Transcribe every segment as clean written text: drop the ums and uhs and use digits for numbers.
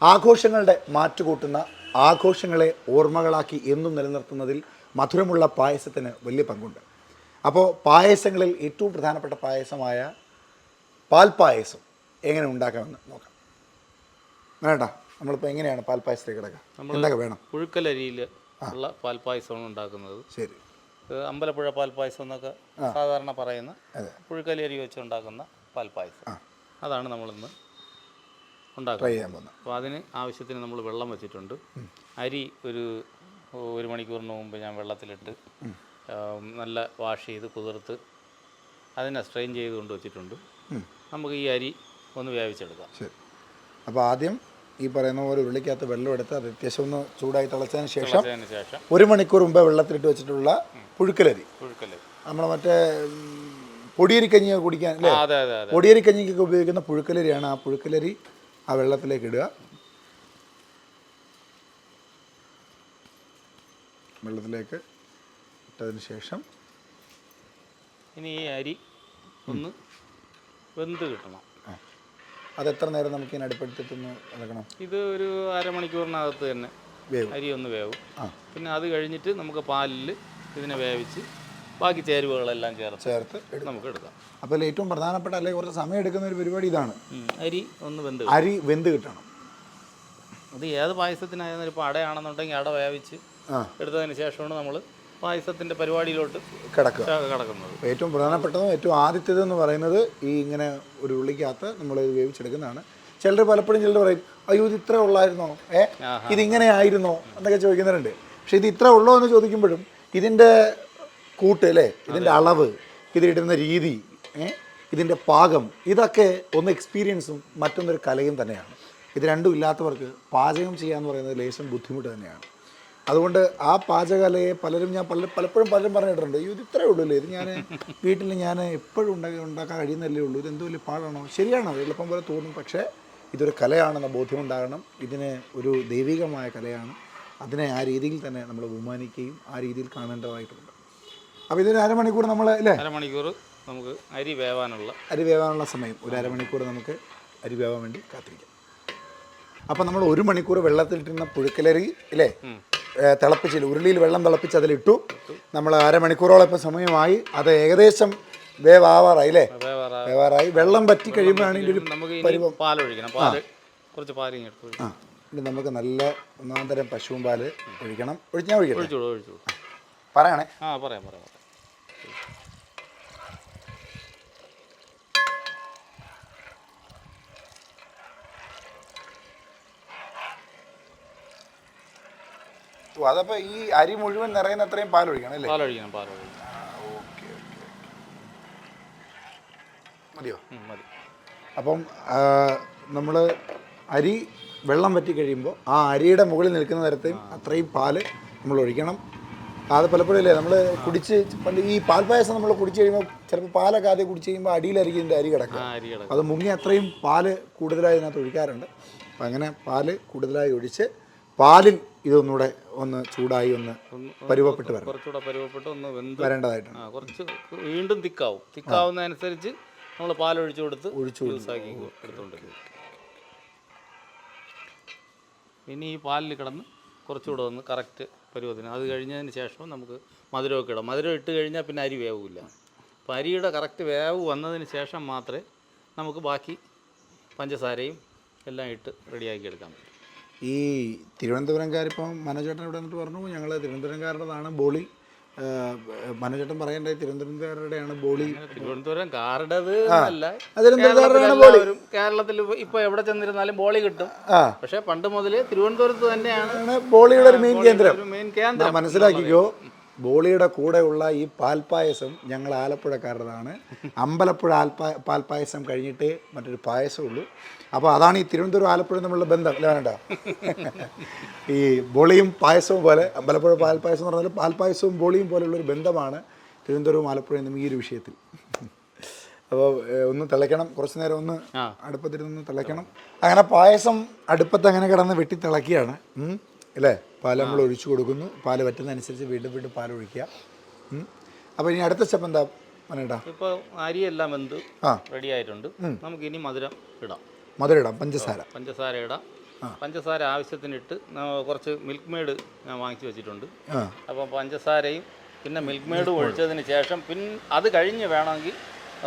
ആഘോഷങ്ങളുടെ മാറ്റുകൂട്ടുന്ന, ആഘോഷങ്ങളെ ഓർമ്മകളാക്കി എന്നും നിലനിർത്തുന്നതിൽ മധുരമുള്ള പായസത്തിന് വലിയ പങ്കുണ്ട്. അപ്പോൾ പായസങ്ങളിൽ ഏറ്റവും പ്രധാനപ്പെട്ട പായസമായ പാൽപ്പായസം എങ്ങനെ ഉണ്ടാക്കാമെന്ന് നോക്കാം. വേണ്ട, നമ്മളിപ്പോൾ എങ്ങനെയാണ് പാൽപ്പായസത്തേക്ക് കിടക്കുക? എന്തൊക്കെ വേണം? പുഴുക്കലരിയിൽ ഉള്ള പാൽപ്പായസമാണ് ഉണ്ടാക്കുന്നത്. ശരി. അമ്പലപ്പുഴ പാൽപ്പായസം എന്നൊക്കെ സാധാരണ പറയുന്ന പുഴുക്കലരി വെച്ച് ഉണ്ടാക്കുന്ന പാൽപ്പായസം, അതാണ് നമ്മളിന്ന് ഉണ്ടാക്കുന്നത്. അപ്പോൾ അതിന് ആവശ്യത്തിന് നമ്മൾ വെള്ളം വെച്ചിട്ടുണ്ട്. അരി ഒരു മണിക്കൂറിന് മുമ്പ് ഞാൻ വെള്ളത്തിലിട്ട് നല്ല വാഷ് ചെയ്ത് കുതിർത്ത് അതിനെ സ്ട്രെയിൻ ചെയ്ത് കൊണ്ട് വെച്ചിട്ടുണ്ട്. നമുക്ക് ഈ അരി ഒന്ന് വേവിച്ചെടുക്കാം. ശരി. അപ്പോൾ ആദ്യം ഈ പറയുന്ന പോലെ ഉരുളിക്കകത്ത് വെള്ളം എടുത്ത് അത് അത്യാവശ്യം ഒന്ന് ചൂടായി തിളച്ചതിന് ശേഷം 1 മണിക്കൂർ മുമ്പ് വെള്ളത്തിലിട്ട് വെച്ചിട്ടുള്ള പുഴുക്കലരി, നമ്മൾ മറ്റേ പൊടിയരിക്കഞ്ഞി കുടിക്കാൻ അല്ലേ, പൊടിയരിക്കഞ്ഞിക്കൊക്കെ ഉപയോഗിക്കുന്ന പുഴുക്കലരിയാണ്. ആ പുഴുക്കലരി ആ വെള്ളത്തിലേക്ക് ഇടുക. വെള്ളത്തിലേക്ക് ഇട്ടതിന് ശേഷം ഇനി ഈ അരി ഒന്ന് വെന്ത് കിട്ടണം. അതെത്ര നേരം നമുക്ക് ഇതിന് അടുപ്പെടുത്തിട്ടൊന്ന് ഇളക്കണം? ഇത് ഒരു അരമണിക്കൂറിനകത്ത് തന്നെ അരി ഒന്ന് വേവും. പിന്നെ അത് കഴിഞ്ഞിട്ട് നമുക്ക് പാലിൽ ഇതിനെ വേവിച്ച് ബാക്കി ചേരുവകളെല്ലാം ചേർത്ത് നമുക്ക് എടുക്കാം. അപ്പോൾ ഏറ്റവും പ്രധാനപ്പെട്ട അല്ലെങ്കിൽ കുറച്ച് സമയം എടുക്കുന്ന ഒരു പരിപാടി ഇതാണ്. അരി വെന്ത് കിട്ടണം. അത് ഏത് പായസത്തിനായാലും ഇപ്പോൾ അടയാണെന്നുണ്ടെങ്കിൽ അട വേവിച്ച് എടുത്തതിന് ശേഷമാണ് നമ്മൾ പായസത്തിൻ്റെ പരിപാടിയിലോട്ട് കിടക്കുന്നത്. ഏറ്റവും പ്രധാനപ്പെട്ടതും ഏറ്റവും ആദ്യത്തേതെന്ന് പറയുന്നത് ഈ ഇങ്ങനെ ഒരു ഉള്ളിക്കകത്ത് നമ്മൾ വേവിച്ചെടുക്കുന്നതാണ്. ചിലർ പറയും, അയ്യോ ഇത് ഇത്ര ഉള്ളായിരുന്നോ, ഇതിങ്ങനെ ആയിരുന്നോ എന്നൊക്കെ ചോദിക്കുന്നവരുണ്ട്. പക്ഷേ ഇത് ഇത്ര ഉള്ളോ എന്ന് ചോദിക്കുമ്പോഴും ഇതിൻ്റെ കൂട്ട് അല്ലേ, ഇതിൻ്റെ അളവ്, ഇതിടുന്ന രീതി, ഇതിൻ്റെ പാകം, ഇതൊക്കെ ഒന്ന് എക്സ്പീരിയൻസും മറ്റൊന്നൊരു കലയും തന്നെയാണ്. ഇത് രണ്ടും ഇല്ലാത്തവർക്ക് പാചകം ചെയ്യാന്ന് പറയുന്നത് ലേശം ബുദ്ധിമുട്ട് തന്നെയാണ്. അതുകൊണ്ട് ആ പാചകകലയെ പലപ്പോഴും പലരും പറഞ്ഞിട്ടുണ്ട്, ഇത് ഇത്രേ ഉള്ളൂ അല്ലേ, ഇത് വീട്ടിൽ ഞാൻ എപ്പോഴും ഉണ്ടാക്കാൻ കഴിയുന്നല്ലേ ഉള്ളൂ, ഇതെന്തോ വലിയ പാടാണോ? ശരിയാണോ, എളുപ്പം പോലെ തോന്നും. പക്ഷേ ഇതൊരു കലയാണെന്ന ബോധ്യമുണ്ടാകണം. ഇതിന് ഒരു ദൈവികമായ കലയാണ്. അതിനെ ആ രീതിയിൽ തന്നെ നമ്മൾ ബഹുമാനിക്കുകയും ആ രീതിയിൽ കാണേണ്ടതായിട്ടുണ്ട്. അപ്പോൾ ഇതൊരു അരമണിക്കൂർ നമ്മൾ അല്ലേ, അരമണിക്കൂർ നമുക്ക് അരി വേവാനുള്ള സമയം, ഒരു അരമണിക്കൂർ നമുക്ക് അരി വേവാൻ വേണ്ടി കാത്തിരിക്കാം. അപ്പം നമ്മൾ 1 മണിക്കൂർ വെള്ളത്തിലിട്ടിരുന്ന പുഴുക്കലരി ഇല്ലേ തിളപ്പിച്ചില്ല, ഉരുളിയിൽ വെള്ളം തിളപ്പിച്ച് അതിലിട്ടു. നമ്മൾ അരമണിക്കൂറോളം ഇപ്പം സമയമായി. അത് ഏകദേശം വേവാറായി അല്ലേ, വേവാറായി. വെള്ളം പറ്റി കഴിയുമ്പോഴാണ് ഇതിൻ്റെ ഒരു പരിവം. പാലൊഴിക്കണം, കുറച്ച് പാലിങ്ങെടുത്ത് നമുക്ക് നല്ല ഒന്നാന്തരം പശുവും പാല് ഒഴിക്കണം. ഞാൻ ഒഴിക്കട്ടെ? പറയണേ. പറയാം. അതപ്പോൾ ഈ അരി മുഴുവൻ നിറയുന്ന അത്രയും പാലൊഴിക്കണം അല്ലേ? പാലൊഴിക്കണം. ഓക്കെ. മതിയോ? മതി. അപ്പം നമ്മൾ അരി വെള്ളം വറ്റി കഴിയുമ്പോൾ ആ അരിയുടെ മുകളിൽ നിൽക്കുന്ന തരത്തെയും അത്രയും പാല് നമ്മൾ ഒഴിക്കണം. അത് പലപ്പോഴും അല്ലേ നമ്മൾ പണ്ട് ഈ പാൽപ്പായസം നമ്മൾ കുടിച്ച് കഴിയുമ്പോൾ ചിലപ്പോൾ പാലൊക്കെ ആദ്യം കുടിച്ച് കഴിയുമ്പോൾ അടിയിലായിരിക്കും ഇതിൻ്റെ അരി കിടക്കുക. അത് മുങ്ങി അത്രയും പാല് കൂടുതലായി ഇതിനകത്ത് ഒഴിക്കാറുണ്ട്. അപ്പം അങ്ങനെ പാല് കൂടുതലായി ഒഴിച്ച് പാലിൽ ഇതൊന്നുകൂടെ ഒന്ന് ചൂടായി ഒന്ന് പരുവപ്പെട്ട് വരണം. കുറച്ചുകൂടെ പരുവപ്പെട്ട് ഒന്ന് വരേണ്ടതായിട്ടുണ്ട്. കുറച്ച് വീണ്ടും തിക്കാവുന്നതനുസരിച്ച് നമ്മൾ പാലൊഴിച്ചു കൊടുത്ത് ജ്യൂസാക്കി എടുത്തുകൊണ്ടിരിക്കും. ഇനി ഈ പാലിൽ കിടന്ന് കുറച്ചുകൂടെ ഒന്ന് കറക്റ്റ് പരുവത്തിന്, അത് കഴിഞ്ഞതിന് ശേഷം നമുക്ക് മധുരമൊക്കെ ഇടാം. മധുരം ഇട്ട് കഴിഞ്ഞാൽ പിന്നെ അരി വേവില്ല. അപ്പോൾ അരിയുടെ കറക്റ്റ് വേവ് വന്നതിന് ശേഷം മാത്രമേ നമുക്ക് ബാക്കി പഞ്ചസാരയും എല്ലാം ഇട്ട് റെഡിയാക്കി എടുക്കാൻ പറ്റും. ഈ തിരുവനന്തപുരംകാരിപ്പം മനോജേട്ടൻ ഇവിടെ വന്നിട്ട് പറഞ്ഞു ഞങ്ങൾ തിരുവനന്തപുരംകാരുടേതാണ് ബോളി. മനോജേട്ടൻ പറയണ്ടേ തിരുവനന്തപുരംകാരുടെയാണ് ബോളി? തിരുവനന്തപുരംകാരുടേത് അല്ല, കേരളത്തിൽ ഇപ്പൊ എവിടെ ചെന്നിരുന്നാലും ബോളി കിട്ടും. പക്ഷെ പണ്ട് മുതലേ തിരുവനന്തപുരത്ത് തന്നെയാണ് ബോളിയുടെ ഒരു മെയിൻ കേന്ദ്രം. മനസ്സിലാക്കിക്കോ, ബോളിയുടെ കൂടെയുള്ള ഈ പാൽപ്പായസം ഞങ്ങൾ ആലപ്പുഴക്കാരുടേതാണ്. അമ്പലപ്പുഴ പാൽപ്പായസം കഴിഞ്ഞിട്ടേ മറ്റൊരു പായസമുള്ളൂ. അപ്പോൾ അതാണ് ഈ തിരുവനന്തപുരം ആലപ്പുഴ തമ്മിലുള്ള ബന്ധം അല്ല വേണ്ട. ഈ ബോളിയും പായസവും പോലെ അമ്പലപ്പുഴ പാൽപ്പായസം എന്ന് പറഞ്ഞാൽ പാൽപ്പായസവും ബോളിയും പോലെയുള്ളൊരു ബന്ധമാണ് തിരുവനന്തപുരവും ആലപ്പുഴയും ഈ ഒരു വിഷയത്തിൽ. അപ്പോൾ ഒന്ന് തിളയ്ക്കണം, കുറച്ച് നേരം ഒന്ന് അടുപ്പത്തിരുന്ന് തിളയ്ക്കണം. അങ്ങനെ പായസം അടുപ്പത്ത് അങ്ങനെ കിടന്ന് വെട്ടി തിളക്കിയാണ് അല്ലേ. പാൽ നമ്മൾ ഒഴിച്ചു കൊടുക്കുന്നു. പാല് പറ്റുന്നതനുസരിച്ച് വീണ്ടും പാൽ ഒഴിക്കുക. അപ്പോൾ ഇനി അടുത്ത സ്റ്റെപ്പ് എന്താ മനേട്ടാ? ഇപ്പോൾ അരിയെല്ലാം വെന്ത് റെഡി ആയിട്ടുണ്ട്. നമുക്ക് ഇനി മധുരം ഇടാം. പഞ്ചസാര ഇടാം. പഞ്ചസാര ആവശ്യത്തിനിട്ട് കുറച്ച് മിൽക്ക് മെയ്ഡ് ഞാൻ വാങ്ങിച്ചു വെച്ചിട്ടുണ്ട്. ആ അപ്പോൾ പഞ്ചസാരയും പിന്നെ മിൽക്ക് മെയ്ഡും ഒഴിച്ചതിന് ശേഷം അത് കഴിഞ്ഞ് വേണമെങ്കിൽ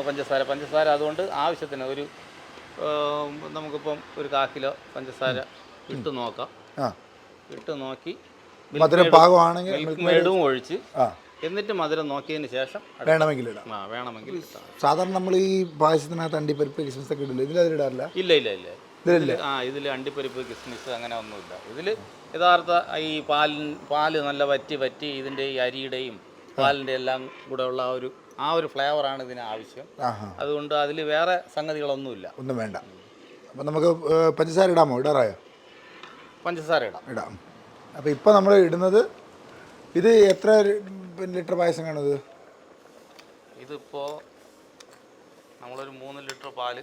പഞ്ചസാര അതുകൊണ്ട് ആവശ്യത്തിന് ഒരു നമുക്കിപ്പം ഒരു 1/4 കിലോ പഞ്ചസാര ഇട്ട് നോക്കാം. ഇട്ട് നോക്കി മധുരം പാകമാണെങ്കിൽ മിൽക്ക് മെയ്ഡും ഒഴിച്ച് എന്നിട്ട് മധുരം നോക്കിയതിന് ശേഷം വേണമെങ്കിൽ ഇടാം. വേണമെങ്കിൽ സാധാരണ നമ്മൾ ഈ പായസത്തിനകത്ത് അണ്ടിപ്പരിപ്പ് കിസ്മിസ് ഒക്കെ ഇടില്ല, ഇതിൽ അതിലിടാറില്ല. ഇല്ല ഇതിൽ അണ്ടിപ്പരിപ്പ് കിസ്മിസ് അങ്ങനെ ഒന്നുമില്ല. ഇതിൽ യഥാർത്ഥ ഈ പാല് നല്ല വറ്റി ഇതിൻ്റെ ഈ അരിയുടെയും പാലിൻ്റെ എല്ലാം കൂടെ ഉള്ള ആ ഒരു ഫ്ലേവറാണ് ഇതിന് ആവശ്യം. അതുകൊണ്ട് അതിൽ വേറെ സംഗതികളൊന്നുമില്ല, ഒന്നും വേണ്ട. അപ്പം നമുക്ക് പഞ്ചസാര ഇടാമോ? ഇടാറായോ? പഞ്ചസാര ഇടാം. അപ്പോൾ ഇപ്പോൾ നമ്മൾ ഇടുന്നത് ഇത് എത്ര ലിറ്റർ പായസം കാണുന്നത്? ഇതിപ്പോൾ നമ്മളൊരു 3 ലിറ്റർ പാല്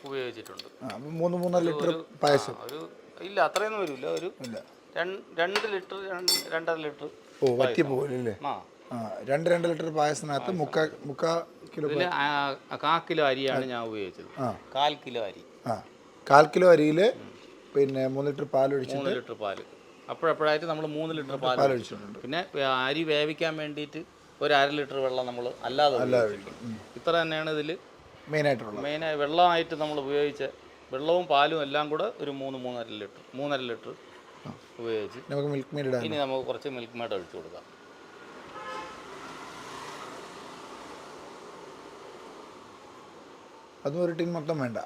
ഉപയോഗിച്ചിട്ടുണ്ട്. 3.5 ലിറ്റർ പായസം ഇല്ല അത്രയൊന്നും വരില്ല, ഒരു 2 ലിറ്റർ 2.5 ലിറ്റർ. ഓ വറ്റി പോകില്ലേ? 2 ലിറ്റർ പായസത്തിനകത്ത് 1/4 കിലോ 1/4 കിലോ അരിയാണ് ഞാൻ ഉപയോഗിച്ചത്. 1/4 കിലോ അരി 1/4 കിലോ അരിയിൽ പിന്നെ 3 ലിറ്റർ പാൽ ഒഴിച്ചിട്ട് 3 ലിറ്റർ പാല് അപ്പോഴായിട്ട് നമ്മൾ 3 ലിറ്റർ പാൽ ഒഴിച്ചിട്ടുണ്ട്. പിന്നെ അരി വേവിക്കാൻ വേണ്ടിയിട്ട് ഒരു 1/2 ലിറ്റർ വെള്ളം നമ്മൾ അല്ലാതെ ഇത്ര തന്നെയാണ് ഇതിൽ മെയിനായി വെള്ളമായിട്ട് നമ്മൾ ഉപയോഗിച്ച വെള്ളവും പാലും എല്ലാം കൂടെ ഒരു 3.5 ലിറ്റർ ഉപയോഗിച്ച് നമുക്ക് മിൽക്ക് മെയ്ഡ് ഇടാം. ഇനി നമുക്ക് കുറച്ച് മിൽക്ക് മെയ്ഡ് ഒഴിച്ചു കൊടുക്കാം. അതും ഒരു ടിൻ മൊത്തം വേണ്ട.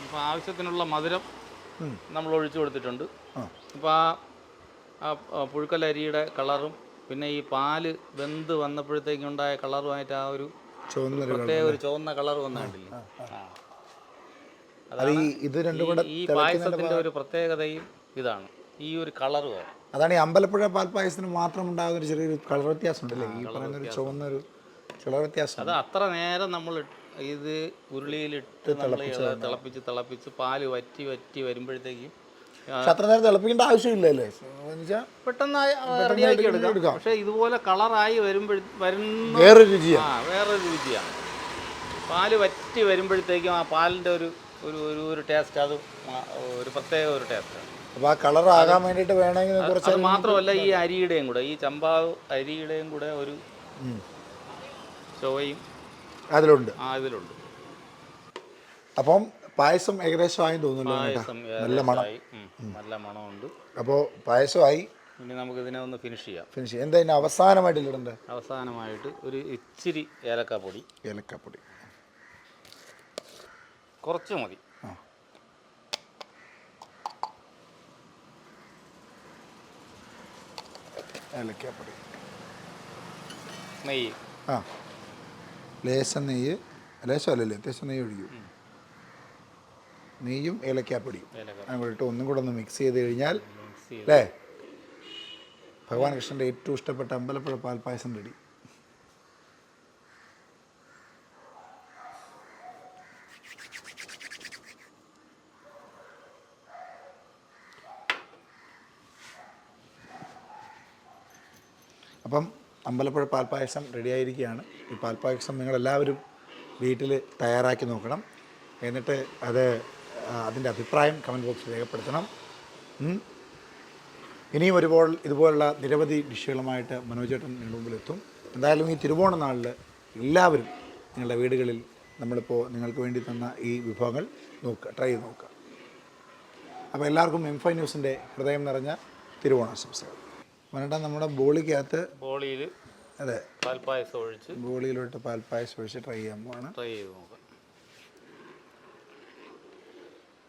ഇപ്പോൾ ആവശ്യത്തിനുള്ള മധുരം നമ്മൾ ഒഴിച്ചു കൊടുത്തിട്ടുണ്ട്. അപ്പോൾ ആ പുഴുക്കലരിയുടെ കളറും പിന്നെ ഈ പാല് വെന്ത് വന്നപ്പോഴത്തേക്കുണ്ടായ കളറുമായിട്ട് ആ ഒരു പ്രത്യേക ഒരു ചുവന്ന കളർ വന്നിട്ടില്ലേ, ഈ പായസത്തിൻ്റെ ഒരു പ്രത്യേകതയും ഇതാണ്, ഈ ഒരു കളറ്. അതാണ് ഈ അമ്പലപ്പുഴ പാൽപ്പായസത്തിന് മാത്രം ഉണ്ടാകുന്ന ഒരു ചെറിയൊരു കളർ വ്യത്യാസം ഉണ്ടല്ലേ, ഈ പറയുന്നൊരു ചുവന്നൊരു കളർ വ്യത്യാസം. അത് അത്ര നേരം നമ്മൾ ഇത് ഉരുളിയിലിട്ട് തിളപ്പിച്ച് പാല് വറ്റി വരുമ്പോഴത്തേക്കും അത്ര നേരം തിളപ്പിക്കേണ്ട ആവശ്യമില്ലല്ലേ, പെട്ടെന്ന് റെഡിയാക്കി എടുക്കാം. പക്ഷേ ഇതുപോലെ കളറായി വേറൊരു രുചിയാണ്. പാല് വറ്റി വരുമ്പോഴത്തേക്കും ആ പാലിൻ്റെ ഒരു ടേസ്റ്റ്, അത് ഒരു പ്രത്യേക ഒരു ടേസ്റ്റാണ്. അപ്പോൾ ആ കളർ ആകാൻ വേണ്ടിയിട്ട് വേണമെങ്കിൽ കുറച്ച്. അത് മാത്രമല്ല ഈ അരിയുടെയും കൂടെ, ഈ ചമ്പാവ് അരിയുടെയും കൂടെ ഒരു ചുവയും ഇതിലുണ്ട്. അപ്പം പായസം ഏകദേശം ആയി തോന്നുന്നു. നല്ല മണമുണ്ട്. അപ്പോൾ പായസമായി. ഇനി നമുക്ക് ഇതിനെ ഒന്ന് ഫിനിഷ് ചെയ്യാം. എന്താ ഇതിന് അവസാനമായിട്ട് ഇടേണ്ടത്? അവസാനമായിട്ട് ഒരു ഇച്ചിരി ഏലക്കാപ്പൊടി കുറച്ച് മതി. ഏലക്കാപ്പൊടി, നെയ്യ്, ലേശം നെയ്യ്, ലേശമല്ലല്ലേ അത്യാവശ്യം നെയ്യ് ഒഴിക്കും. നെയ്യും ഏലക്കാപ്പൊടിയും അങ്ങോട്ട് ഒന്നും കൂടെ ഒന്ന് മിക്സ് ചെയ്ത് കഴിഞ്ഞാൽ അല്ലേ ഭഗവാൻ കൃഷ്ണൻ്റെ ഏറ്റവും ഇഷ്ടപ്പെട്ട അമ്പലപ്പുഴ പാൽപ്പായസം റെഡി. അപ്പം അമ്പലപ്പുഴ പാൽപ്പായസം റെഡിയായിരിക്കുകയാണ്. ഈ പാൽപ്പായസം നിങ്ങളെല്ലാവരും വീട്ടിൽ തയ്യാറാക്കി നോക്കണം. എന്നിട്ട് അതിൻ്റെ അഭിപ്രായം കമൻറ്റ് ബോക്സിൽ രേഖപ്പെടുത്തണം. ഇനിയും ഇതുപോലുള്ള നിരവധി ഡിഷുകളുമായിട്ട് മനോജേട്ടൻ നിങ്ങളുടെ മുമ്പിലെത്തും. എന്തായാലും ഈ തിരുവോണ നാളിൽ എല്ലാവരും നിങ്ങളുടെ വീടുകളിൽ നമ്മളിപ്പോൾ നിങ്ങൾക്ക് വേണ്ടി തന്ന ഈ വിഭവങ്ങൾ ട്രൈ ചെയ്ത് നോക്കുക. അപ്പോൾ എല്ലാവർക്കും M5 ന്യൂസിൻ്റെ ഹൃദയം നിറഞ്ഞ തിരുവോണാശംസകൾ. മരണ്ട നമ്മുടെ ബോളിക്കകത്ത് പാൽപ്പായസം ഒഴിച്ച് ബോളിയിലോട്ട് പാൽപ്പായസം ഒഴിച്ച് ട്രൈ ചെയ്യാൻ പോവാണ്.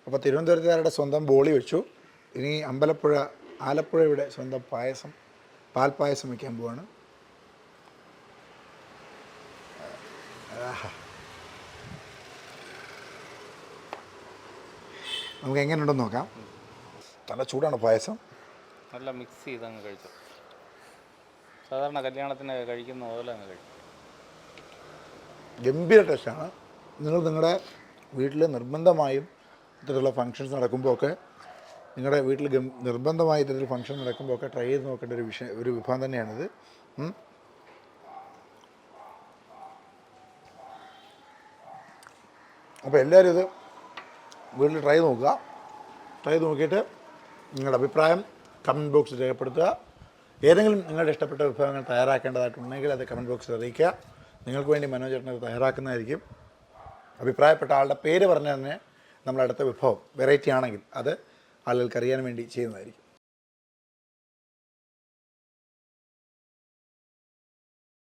അപ്പോൾ തിരുവനന്തപുരത്തുകാരുടെ സ്വന്തം ബോളി വെച്ചു. ഇനി ആലപ്പുഴയുടെ സ്വന്തം പാൽപ്പായസം വയ്ക്കാൻ പോവാണ്. നമുക്ക് എങ്ങനെയുണ്ടെന്ന് നോക്കാം. നല്ല ചൂടാണ് പായസം. നല്ല മിക്സ് ചെയ്ത് അങ്ങ് കഴിച്ചു. സാധാരണ കല്യാണത്തിന് കഴിക്കുന്ന പോലെ അങ്ങ് കഴിച്ചു. ഗംഭീര ടേസ്റ്റാണ്. നിങ്ങളുടെ വീട്ടിൽ നിർബന്ധമായും ഇത്തരത്തിലുള്ള ഫങ്ഷൻസ് നടക്കുമ്പോഴൊക്കെ നിങ്ങളുടെ വീട്ടിൽ നിർബന്ധമായി ഇത്തരത്തിൽ ഫങ്ഷൻ നടക്കുമ്പോഴൊക്കെ ട്രൈ ചെയ്ത് നോക്കേണ്ട ഒരു വിഭവം തന്നെയാണിത്. അപ്പോൾ എല്ലാവരും ഇത് വീട്ടിൽ ട്രൈ നോക്കുക. ട്രൈ നോക്കിയിട്ട് നിങ്ങളുടെ അഭിപ്രായം കമൻറ്റ് ബോക്സിൽ രേഖപ്പെടുത്തുക. ഏതെങ്കിലും നിങ്ങളുടെ ഇഷ്ടപ്പെട്ട വിഭവങ്ങൾ തയ്യാറാക്കേണ്ടതായിട്ടുണ്ടെങ്കിൽ അത് കമൻറ്റ് ബോക്സിൽ അറിയിക്കുക. നിങ്ങൾക്ക് വേണ്ടി മനോജേട്ടൻ അത് തയ്യാറാക്കുന്നതായിരിക്കും. അഭിപ്രായപ്പെട്ട ആളുടെ പേര് പറഞ്ഞാൽ തന്നെ നമ്മളടുത്ത വിഭവം വെറൈറ്റി ആണെങ്കിൽ അത് ആളുകൾക്ക് അറിയാൻ വേണ്ടി ചെയ്യുന്നതായിരിക്കും.